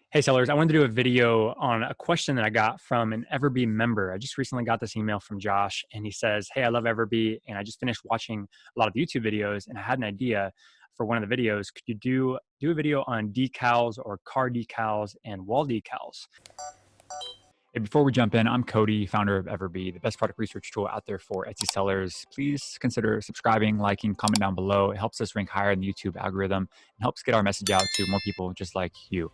Hey sellers, I wanted to do a video on a question that I got from an EverBee member. I just recently got this email from Josh and he says, "Hey, I love EverBee and I just finished watching a lot of YouTube videos and I had an idea for one of the videos. Could you do a video on decals or car decals and wall decals?" Hey, before we jump in, I'm Cody, founder of EverBee, the best product research tool out there for Etsy sellers. Please consider subscribing, liking, comment down below. It helps us rank higher in the YouTube algorithm and helps get our message out to more people just like you.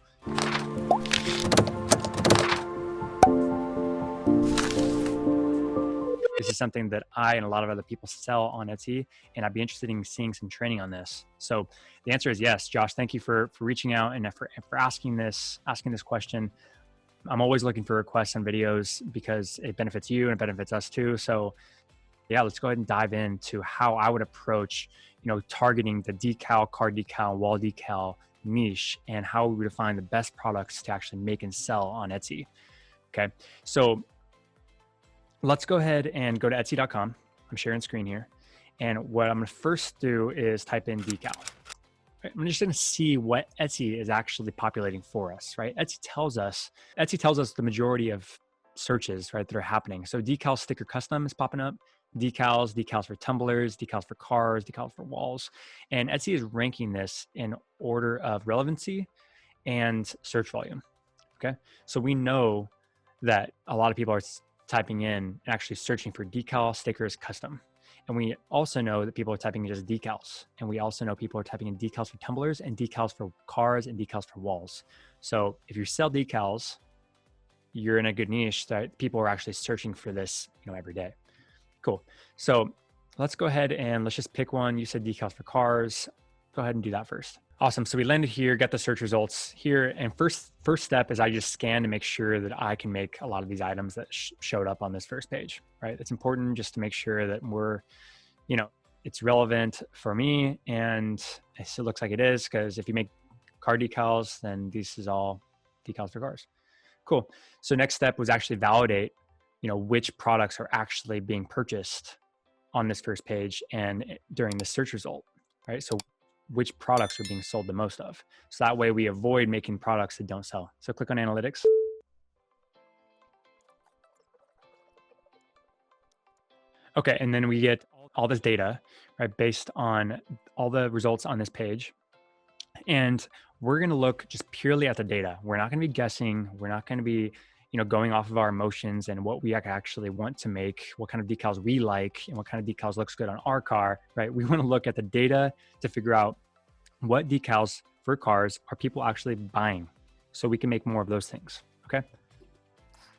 This is something that I and a lot of other people sell on Etsy, and I'd be interested in seeing some training on this. So the answer is yes. Josh, thank you for reaching out and for asking this question. I'm always looking for requests on videos because it benefits you and it benefits us too. So yeah, let's go ahead and dive into how I would approach, targeting the decal, car decal, wall decal niche and how we would find the best products to actually make and sell on Etsy. Okay, so let's go ahead and go to Etsy.com. I'm sharing screen here. And what I'm gonna first do is type in decal. I'm just gonna see what Etsy is actually populating for us, right? Etsy tells us the majority of searches, right, that are happening. So decal sticker custom is popping up, decals for tumblers, decals for cars, decals for walls. And Etsy is ranking this in order of relevancy and search volume, okay? So we know that a lot of people are typing in and actually searching for decal stickers custom. And we also know that people are typing in just decals. And we also know people are typing in decals for tumblers and decals for cars and decals for walls. So if you sell decals, you're in a good niche that people are actually searching for this, every day. Cool. So let's go ahead and let's just pick one. You said decals for cars. Go ahead and do that first. Awesome. So we landed here, got the search results here. And first step is I just scan to make sure that I can make a lot of these items that showed up on this first page, right? It's important just to make sure that we're, it's relevant for me. And it looks like it is, because if you make car decals, then this is all decals for cars. Cool. So next step was actually validate, which products are actually being purchased on this first page and during the search result, right? So which products are being sold the most of. So that way we avoid making products that don't sell. So click on analytics. Okay, and then we get all this data, right, based on all the results on this page. And we're gonna look just purely at the data. We're not gonna be guessing. We're not gonna be, going off of our emotions and what we actually want to make, what kind of decals we like, and what kind of decals looks good on our car, right? We wanna look at the data to figure out what decals for cars are people actually buying, so we can make more of those things, okay?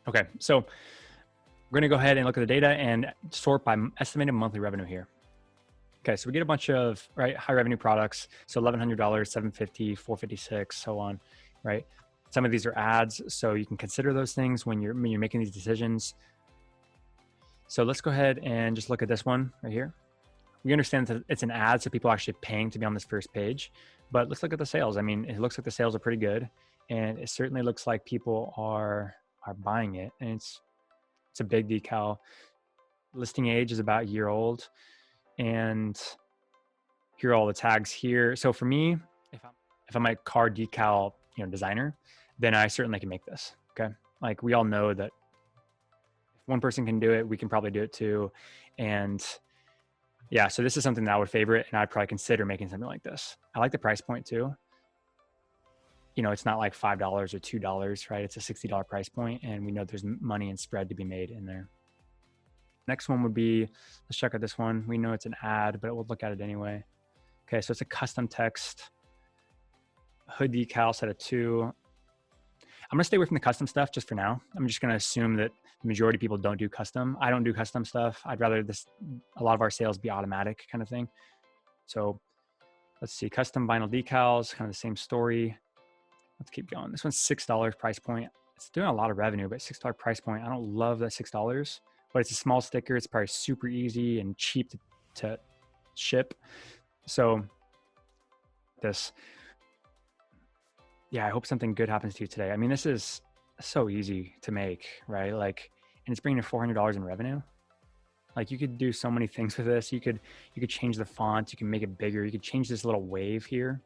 Okay, so we're gonna go ahead and look at the data and sort by estimated monthly revenue here. Okay, so we get a bunch of, right, high revenue products. So $1,100, $750, $456, so on, right? Some of these are ads, so you can consider those things when you're making these decisions. So let's go ahead and just look at this one right here. We understand that it's an ad, so people are actually paying to be on this first page, but let's look at the sales. I mean, it looks like the sales are pretty good, and it certainly looks like people are buying it, and it's a big decal. Listing age is about a year old, and here are all the tags here. So for me, if I'm a car decal, designer, then I certainly can make this, okay? Like, we all know that if one person can do it, we can probably do it too. And yeah, so this is something that I would favorite, and I'd probably consider making something like this. I like the price point too. It's not like $5 or $2, right? It's a $60 price point, and we know there's money and spread to be made in there. Next one would be, let's check out this one. We know it's an ad, but we'll look at it anyway. Okay, so it's a custom text, hood decal set of 2. I'm gonna stay away from the custom stuff just for now. I'm just gonna assume that the majority of people don't do custom. I don't do custom stuff. I'd rather a lot of our sales be automatic kind of thing. So let's see, custom vinyl decals, kind of the same story. Let's keep going. This one's $6 price point. It's doing a lot of revenue, but $6 price point. I don't love that $6, but it's a small sticker. It's probably super easy and cheap to ship. So yeah, I hope something good happens to you today. I mean, this is so easy to make, right? Like, and it's bringing in $400 in revenue. Like, you could do so many things with this. You could change the font. You can make it bigger. You could change this little wave here.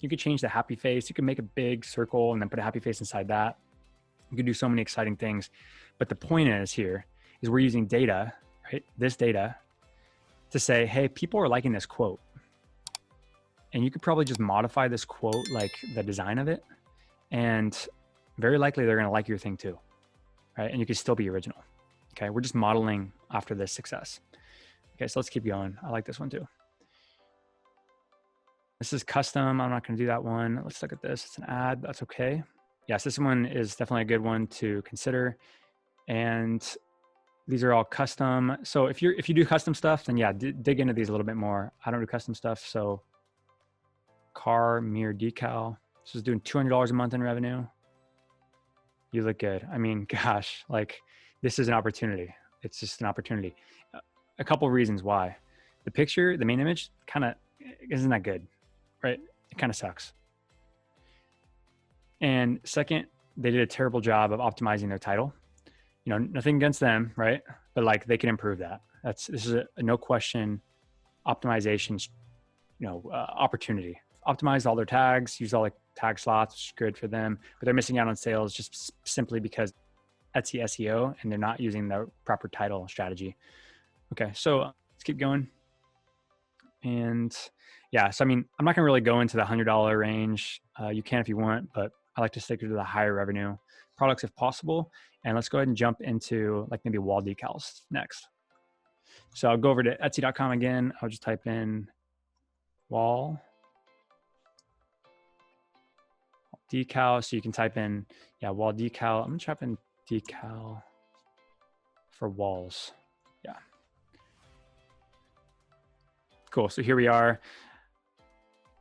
You could change the happy face. You can make a big circle and then put a happy face inside that. You can do so many exciting things. But the point is we're using data, right? This data to say, hey, people are liking this quote. And you could probably just modify this quote, like the design of it. And very likely they're going to like your thing too, right? And you can still be original. Okay, we're just modeling after this success. Okay, so let's keep going. I like this one too. This is custom. I'm not going to do that one. Let's look at this. It's an ad. That's okay. Yes, this one is definitely a good one to consider. And these are all custom. So if you do custom stuff, then yeah, dig into these a little bit more. I don't do custom stuff. So car mirror decal. This is doing $200 a month in revenue. You look good. I mean, gosh, like this is an opportunity. It's just an opportunity. A couple of reasons why. The picture, the main image, kind of isn't that good, right? It kind of sucks. And second, they did a terrible job of optimizing their title. You know, nothing against them, right? But like they can improve that. This is a no question optimization, opportunity. Optimize all their tags, use all the tag slots, which is good for them, but they're missing out on sales just simply because Etsy SEO and they're not using the proper title strategy. Okay, so let's keep going. And yeah, so I mean, I'm not gonna really go into the $100 range. You can if you want, but I like to stick to the higher revenue products if possible. And let's go ahead and jump into like maybe wall decals next. So I'll go over to Etsy.com again. I'll just type in wall decal. So you can type in, wall decal. I'm gonna type in decal for walls. Yeah. Cool. So here we are.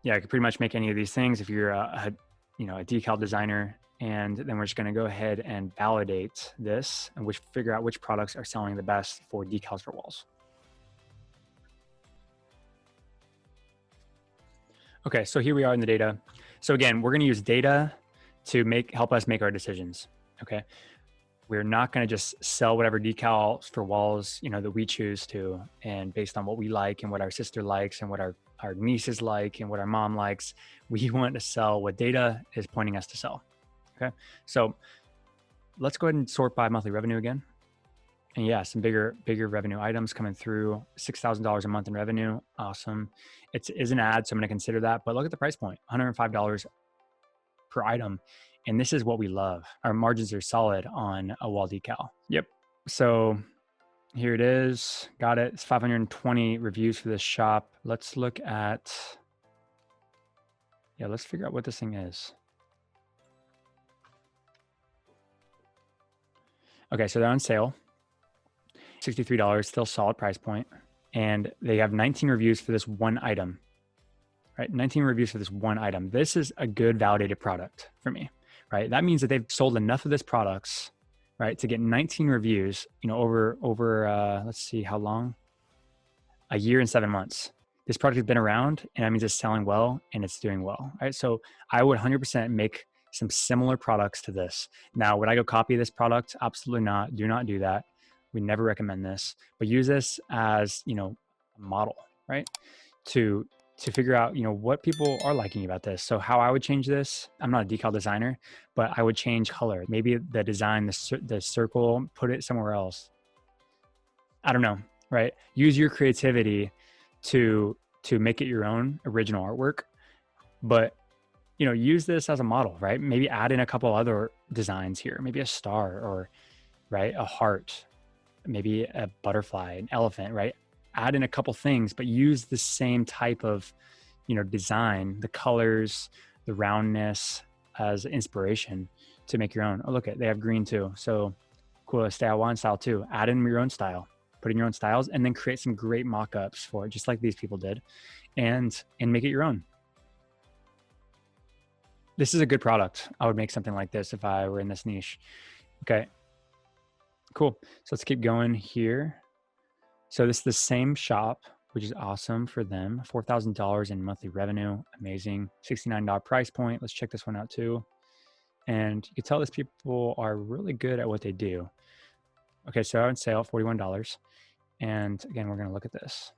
Yeah, I could pretty much make any of these things if you're a decal designer. And then we're just going to go ahead and validate this and figure out which products are selling the best for decals for walls. Okay, so here we are in the data. So again, we're going to use data to help us make our decisions. Okay, we're not going to just sell whatever decals for walls, that we choose to, and based on what we like and what our sister likes and what our nieces like and what our mom likes. We want to sell what data is pointing us to sell. Okay, so let's go ahead and sort by monthly revenue again. And yeah, some bigger revenue items coming through. $6,000 a month in revenue. Awesome. It is an ad, so I'm going to consider that. But look at the price point, $105 per item. And this is what we love. Our margins are solid on a wall decal. Yep. So here it is. Got it. It's 520 reviews for this shop. Let's look at, let's figure out what this thing is. Okay, so they're on sale. $63, still solid price point. And they have 19 reviews for this one item, right? 19 reviews for this one item. This is a good validated product for me, right? That means that they've sold enough of this products, right, to get 19 reviews, over let's see how long, a year and 7 months. This product has been around, and that means it's selling well and it's doing well, right? So I would 100% make some similar products to this. Now, would I go copy this product? Absolutely not. Do not do that. We never recommend this, but use this as, a model, right? To figure out, what people are liking about this. So how I would change this, I'm not a decal designer, but I would change color. Maybe the design, the circle, put it somewhere else. I don't know, right? Use your creativity to make it your own original artwork, but use this as a model, right? Maybe add in a couple other designs here, maybe a star or, right, a heart, maybe a butterfly, an elephant, right? Add in a couple things, but use the same type of, design, the colors, the roundness as inspiration to make your own. Oh, look, they have green too. So cool, stay at one style too. Add in your own style, put in your own styles, and then create some great mock-ups for it, just like these people did, and make it your own. This is a good product. I would make something like this if I were in this niche. Okay, cool. So let's keep going here. So this is the same shop, which is awesome for them. $4,000 in monthly revenue. Amazing. $69 price point. Let's check this one out too. And you can tell these people are really good at what they do. Okay, so on sale, $41. And again, we're going to look at this.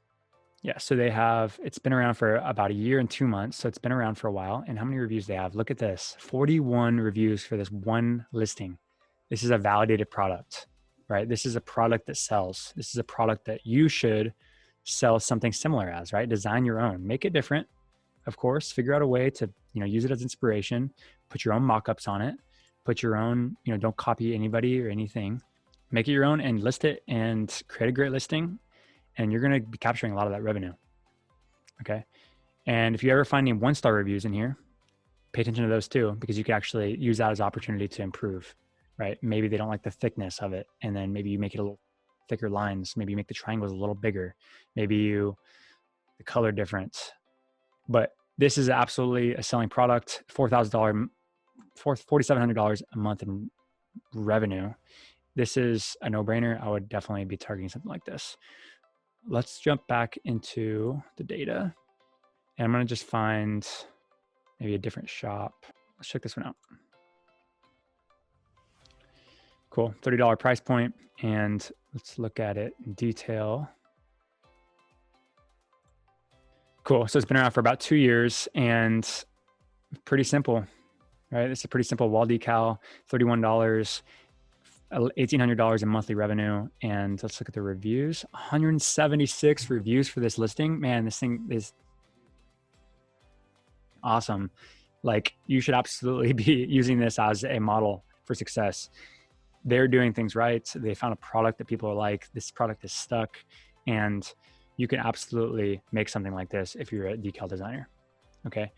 Yeah, so they have, it's been around for about a year and 2 months. So it's been around for a while. And how many reviews they have? Look at this, 41 reviews for this one listing. This is a validated product, right? This is a product that sells. This is a product that you should sell something similar as, right? Design your own, make it different, of course, figure out a way to, use it as inspiration, put your own mock-ups on it, put your own, don't copy anybody or anything, make it your own and list it and create a great listing. And you're going to be capturing a lot of that revenue. Okay. And if you ever find any 1-star reviews in here, pay attention to those too, because you can actually use that as opportunity to improve, right? Maybe they don't like the thickness of it. And then maybe you make it a little thicker lines. Maybe you make the triangles a little bigger. Maybe the color difference. But this is absolutely a selling product, $4,000, $4,700 a month in revenue. This is a no-brainer. I would definitely be targeting something like this. Let's jump back into the data. And I'm going to just find maybe a different shop. Let's check this one out. Cool, $30 price point. And let's look at it in detail. Cool, so it's been around for about 2 years and pretty simple, right? It's a pretty simple wall decal, $31, $1,800 in monthly revenue. And let's look at the reviews. 176 reviews for this listing. Man, this thing is awesome. Like, you should absolutely be using this as a model for success. They're doing things right. They found a product that people are like, this product is stuck, and you can absolutely make something like this if you're a decal designer. Okay.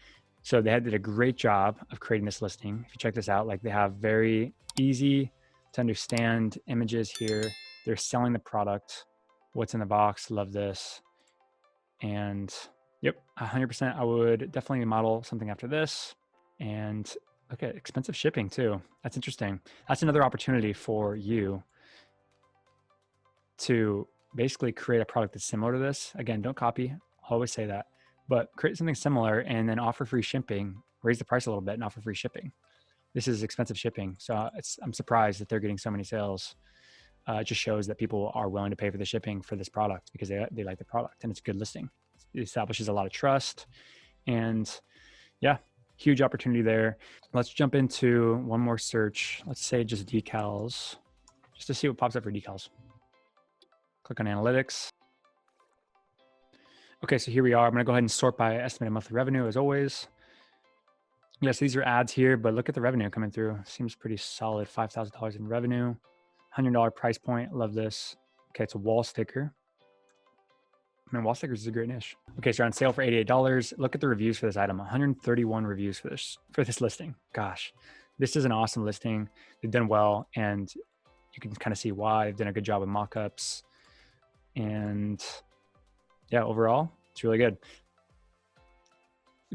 So they did a great job of creating this listing. If you check this out, like, they have very easy to understand images here. They're selling the product. What's in the box? Love this. And yep, 100%. I would definitely model something after this. And look at expensive shipping too. That's interesting. That's another opportunity for you to basically create a product that's similar to this. Again, don't copy. I'll always say that. But create something similar and then offer free shipping. Raise the price a little bit and offer free shipping. This is expensive shipping. So I'm surprised that they're getting so many sales. It just shows that people are willing to pay for the shipping for this product because they like the product and it's a good listing. It establishes a lot of trust. And yeah, huge opportunity there. Let's jump into one more search. Let's say just decals, just to see what pops up for decals. Click on analytics. Okay, so here we are. I'm going to go ahead and sort by estimated monthly revenue as always. Yes, these are ads here, but look at the revenue coming through. Seems pretty solid. $5,000 in revenue, $100 price point. Love this. Okay, it's a wall sticker. I mean, wall stickers is a great niche. Okay, so on sale for $88. Look at the reviews for this item. 131 reviews for this listing. Gosh, this is an awesome listing. They've done well, and you can kind of see why. They've done a good job with mock-ups. And yeah, overall, it's really good.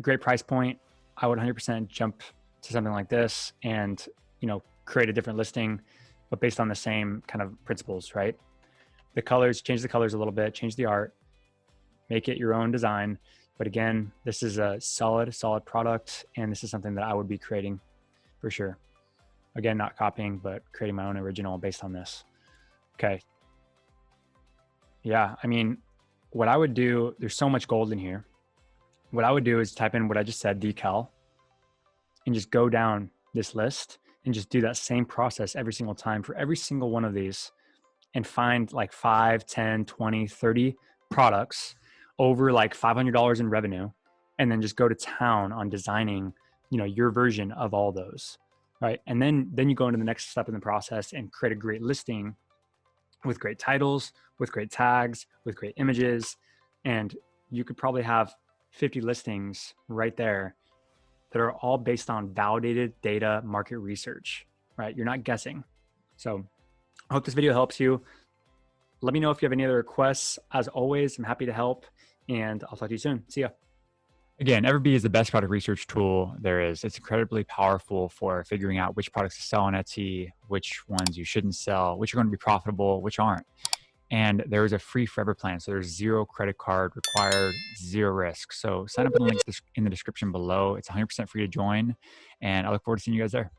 Great price point. I would 100% jump to something like this and, create a different listing, but based on the same kind of principles, right? The colors, change the colors a little bit, change the art, make it your own design. But again, this is a solid product. And this is something that I would be creating for sure. Again, not copying, but creating my own original based on this. Okay. Yeah. I mean, what I would do, there's so much gold in here. What I would do is type in what I just said, decal, and just go down this list and just do that same process every single time for every single one of these and find like 5, 10, 20, 30 products over like $500 in revenue. And then just go to town on designing, your version of all those. Right. And then you go into the next step in the process and create a great listing with great titles, with great tags, with great images. And you could probably have 50 listings right there that are all based on validated data market research, right? You're not guessing. So I hope this video helps you. Let me know if you have any other requests. As always, I'm happy to help, and I'll talk to you soon. See ya. Again, EverBee is the best product research tool there is. It's incredibly powerful for figuring out which products to sell on Etsy, which ones you shouldn't sell, which are going to be profitable, which aren't. And there is a free forever plan. So there's 0 credit card required, 0 risk. So sign up in the link in the description below. It's 100% free to join. And I look forward to seeing you guys there.